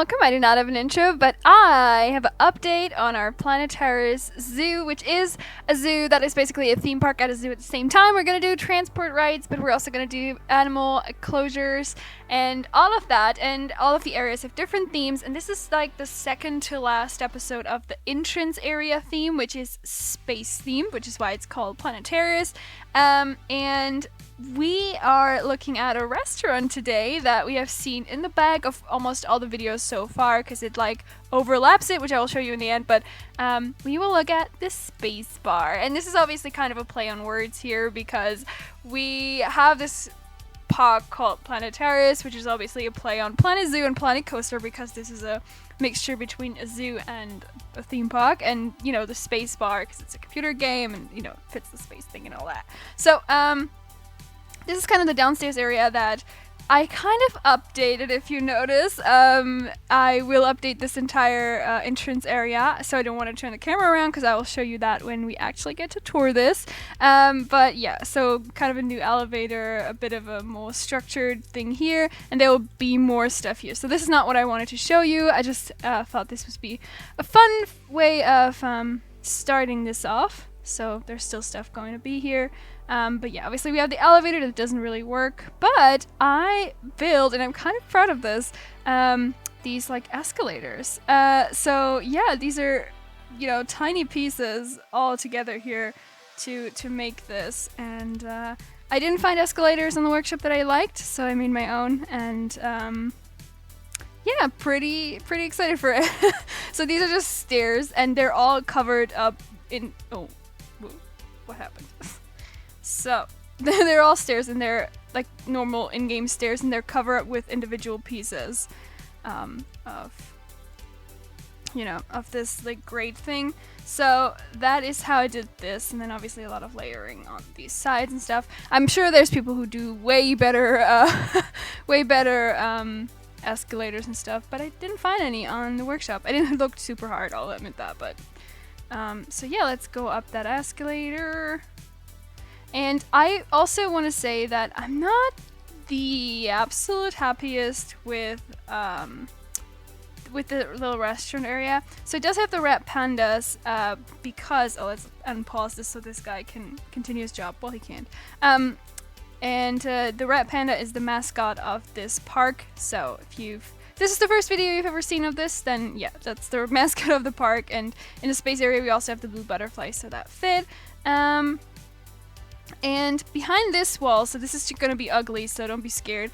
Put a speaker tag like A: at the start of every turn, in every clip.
A: welcome. I do not have an intro, but I have an update on our Planetaris Zoo, which is a zoo that is basically a theme park at a zoo at the same time. We're going to do transport rides, but we're also going to do animal closures and all of that, and all of the areas have different themes, and this is like the second to last episode of the entrance area theme, which is space themed, which is why it's called Planetaris. And we are looking at a restaurant today that we have seen in the back of almost all the videos so far because it like overlaps it, which I will show you in the end, but we will look at the space bar. And this is obviously kind of a play on words here because we have this park called Planetaris, which is obviously a play on Planet Zoo and Planet Coaster because this is a mixture between a zoo and a theme park, and you know, the space bar because it's a computer game and you know, fits the space thing and all that. So this is kind of the downstairs area that I kind of updated, if you notice. I will update this entire entrance area, so I don't want to turn the camera around because I will show you that when we actually get to tour this. But yeah, so kind of a new elevator, a bit of a more structured thing here, and there will be more stuff here. So this is not what I wanted to show you. I just thought this would be a fun way of starting this off. So there's still stuff going to be here. But yeah, obviously we have the elevator that doesn't really work, but I built, and I'm kind of proud of this, these like escalators. So yeah, these are, you know, tiny pieces all together here to make this. And I didn't find escalators in the workshop that I liked, so I made my own, and yeah, pretty excited for it. So these are just stairs, and they're all covered up in, oh, what happened? So they're all stairs, and they're like normal in-game stairs, and they're covered up with individual pieces of, you know, of this like grate thing. So that is how I did this, and then obviously a lot of layering on these sides and stuff. I'm sure there's people who do way better escalators and stuff, but I didn't find any on the workshop. I didn't look super hard, I'll admit that, but so yeah, let's go up that escalator. And I also want to say that I'm not the absolute happiest with the little restaurant area. So it does have the rat pandas because, oh, let's unpause this so this guy can continue his job. Well, he can't. And the rat panda is the mascot of this park. So if this is the first video you've ever seen of this, then yeah, that's the mascot of the park. And in the space area, we also have the blue butterfly, so that fit. And behind this wall, so this is going to be ugly, so don't be scared,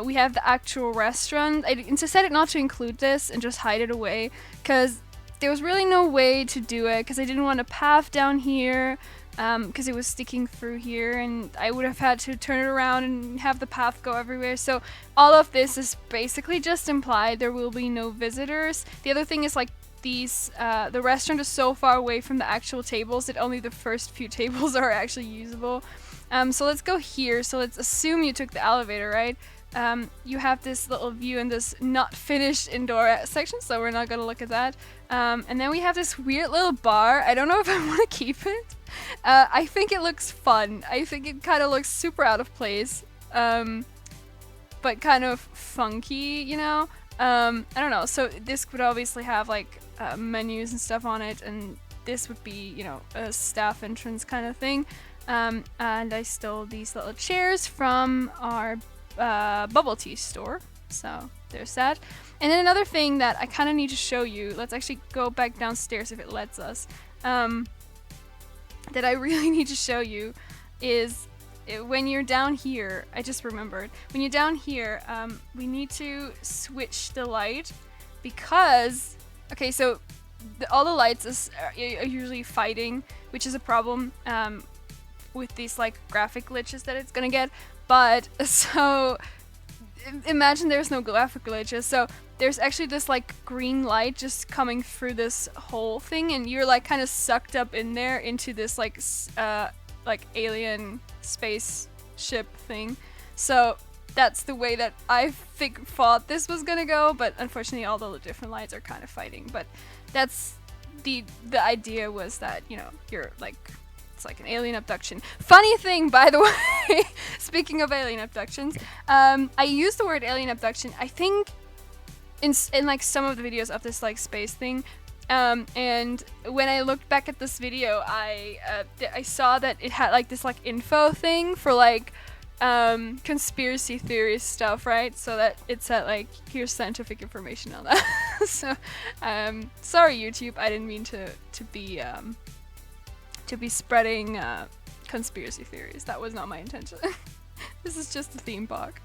A: we have the actual restaurant. I decided not to include this and just hide it away, because there was really no way to do it, because I didn't want a path down here, because it was sticking through here, and I would have had to turn it around and have the path go everywhere. So all of this is basically just implied. There will be no visitors. The other thing is, like, the restaurant is so far away from the actual tables that only the first few tables are actually usable. So let's go here. So let's assume you took the elevator, right? You have this little view in this not finished indoor section, so we're not gonna look at that. And then we have this weird little bar. I don't know if I want to keep it. I think it looks fun. I think it kind of looks super out of place, but kind of funky, you know? I don't know. So this would obviously have like menus and stuff on it, and this would be, you know, a staff entrance kind of thing. And I stole these little chairs from our bubble tea store. So there's that. And then another thing that I kind of need to show you, let's actually go back downstairs if it lets us, that I really need to show you is when you're down here. I just remembered, when you're down here, we need to switch the light because, okay, so all the lights are usually fighting, which is a problem with these like graphic glitches that it's gonna get. But so imagine there's no graphic glitches, so there's actually this like green light just coming through this whole thing, and you're like kind of sucked up in there into this like alien spaceship thing. So that's the way that I thought this was gonna go, but unfortunately all the different lights are kind of fighting. But that's the idea, was that, you know, you're like, it's like an alien abduction. Funny thing, by the way, speaking of alien abductions, I use the word alien abduction. I think in like some of the videos of this like space thing. And when I looked back at this video, I saw that it had like this like info thing for like conspiracy theory stuff, right? So that it said like, here's scientific information on that. So sorry YouTube, I didn't mean to be spreading conspiracy theories. That was not my intention. This is just a theme park.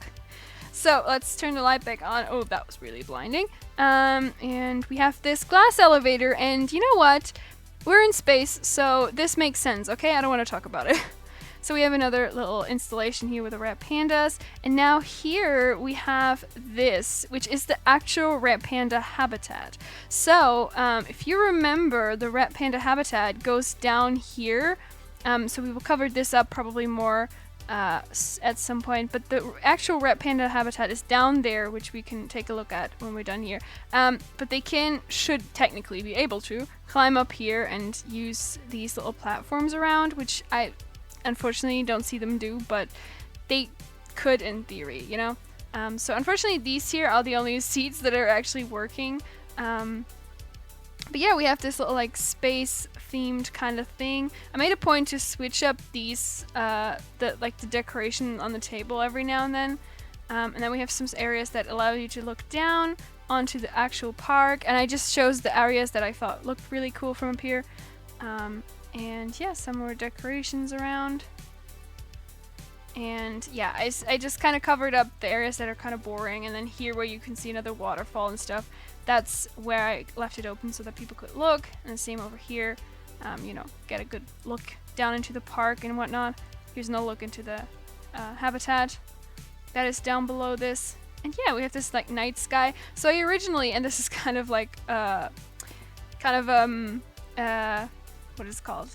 A: So let's turn the light back on. Oh, that was really blinding. And we have this glass elevator, and you know what? We're in space, so this makes sense, okay? I don't want to talk about it. So we have another little installation here with the rat pandas, and now here we have this, which is the actual rat panda habitat. So if you remember, the rat panda habitat goes down here. So we will cover this up probably more at some point, but the actual rat panda habitat is down there, which we can take a look at when we're done here. But they should technically be able to climb up here and use these little platforms around, which I unfortunately don't see them do, but they could in theory, you know? So unfortunately these here are the only seats that are actually working. But yeah, we have this little like space themed kind of thing. I made a point to switch up these, the decoration on the table every now and then. And then we have some areas that allow you to look down onto the actual park. And I just chose the areas that I thought looked really cool from up here. And yeah, some more decorations around. And yeah, I just kind of covered up the areas that are kind of boring. And then here where you can see another waterfall and stuff, that's where I left it open so that people could look. And the same over here, you know, get a good look down into the park and whatnot. Here's no look into the habitat that is down below this. And yeah, we have this like night sky. So I originally, and this is kind of like what is it called?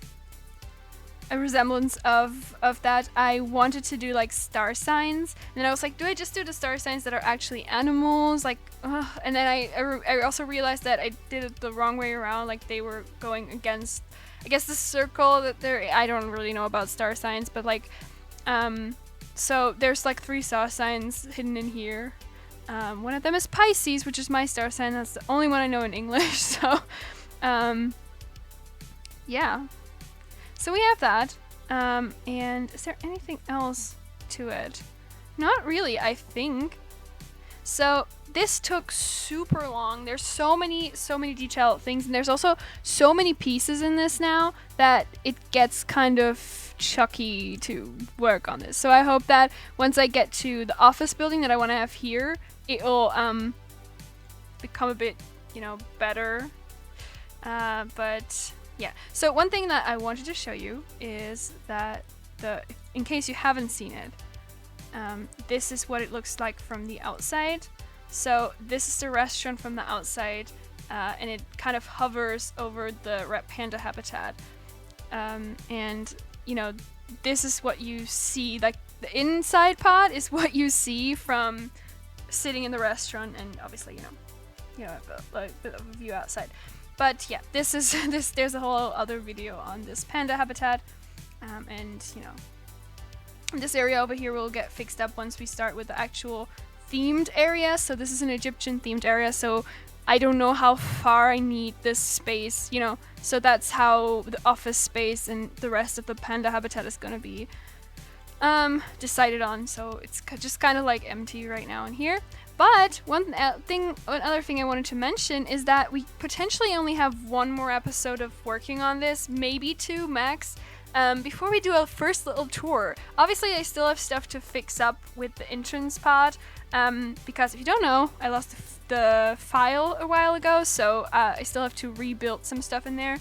A: A resemblance of that. I wanted to do like star signs, and then I was like, do I just do the star signs that are actually animals? Like, ugh. And then I also realized that I did it the wrong way around. Like they were going against, I guess, the circle that they're. I don't really know about star signs, but like, so there's like 3 star signs hidden in here. One of them is Pisces, which is my star sign. That's the only one I know in English. So, yeah. So we have that, and is there anything else to it? Not really, I think. So this took super long. There's so many detailed things, and there's also so many pieces in this now that it gets kind of chucky to work on this. So I hope that once I get to the office building that I want to have here, it will become a bit, you know, better. But yeah, so one thing that I wanted to show you is that in case you haven't seen it, this is what it looks like from the outside. So this is the restaurant from the outside, and it kind of hovers over the rat panda habitat. And you know, this is what you see, like the inside part is what you see from sitting in the restaurant, and obviously, you know, a bit of a view outside. But yeah, this is there's a whole other video on this panda habitat, and you know, this area over here will get fixed up once we start with the actual themed area. So this is an Egyptian themed area, so I don't know how far I need this space, you know, so that's how the office space and the rest of the panda habitat is gonna be decided on. So it's just kind of like empty right now in here. But one other thing I wanted to mention is that we potentially only have 1 more episode of working on this, maybe 2 max, before we do our first little tour. Obviously, I still have stuff to fix up with the entrance part, because if you don't know, I lost the file a while ago, so I still have to rebuild some stuff in there.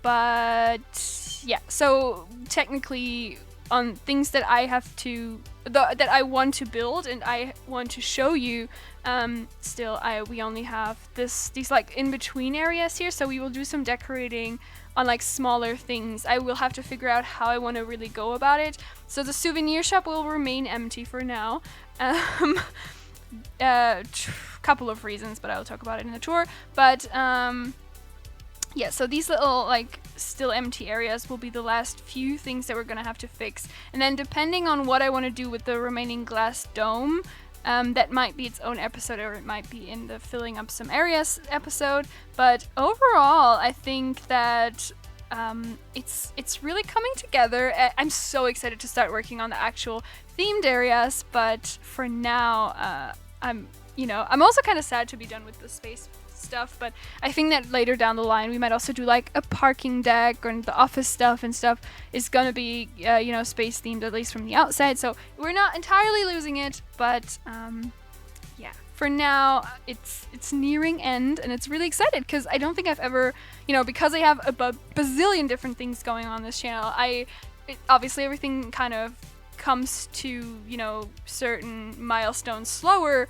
A: But yeah, so technically on things that I have to that I want to build and I want to show you, still we only have these like in between areas here, so we will do some decorating on like smaller things. I will have to figure out how I want to really go about it. So the souvenir shop will remain empty for now. Couple of reasons, but I'll talk about it in the tour. But yeah, so these little like still empty areas will be the last few things that we're gonna have to fix, and then depending on what I want to do with the remaining glass dome, That might be its own episode, or it might be in the filling up some areas episode. But overall, I think that it's really coming together. I'm so excited to start working on the actual themed areas, but for now, I'm also kind of sad to be done with the space stuff, but I think that later down the line we might also do like a parking deck, or the office stuff and stuff is gonna be space themed, at least from the outside, so we're not entirely losing it, but yeah, for now it's nearing end, and it's really excited because I don't think I've ever, because I have a bazillion different things going on this channel, obviously everything kind of comes to certain milestones slower,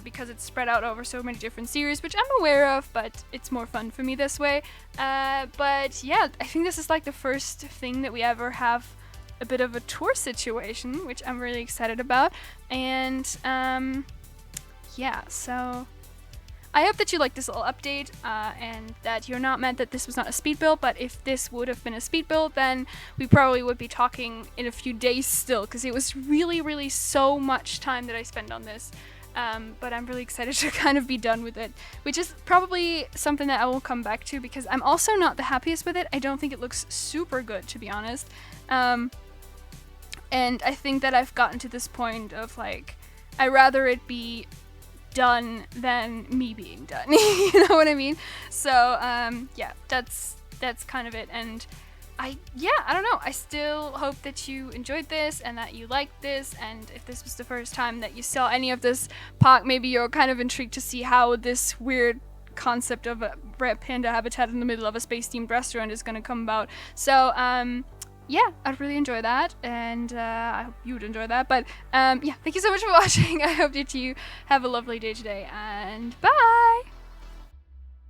A: because it's spread out over so many different series, which I'm aware of, but it's more fun for me this way. But yeah, I think this is like the first thing that we ever have a bit of a tour situation, which I'm really excited about. And yeah, so I hope that you like this little update, and that you're not mad that this was not a speed build, but if this would have been a speed build, then we probably would be talking in a few days still, because it was really, really so much time that I spent on this. But I'm really excited to kind of be done with it, which is probably something that I will come back to, because I'm also not the happiest with it. I don't think it looks super good, to be honest. And I think that I've gotten to this point of like, I'd rather it be done than me being done. You know what I mean? So yeah, that's kind of it. And I don't know. I still hope that you enjoyed this and that you liked this, and if this was the first time that you saw any of this park, maybe you're kind of intrigued to see how this weird concept of a red panda habitat in the middle of a space-themed restaurant is going to come about. So yeah, I'd really enjoy that, and I hope you would enjoy that. But yeah, thank you so much for watching. I hope that you have a lovely day today, and bye!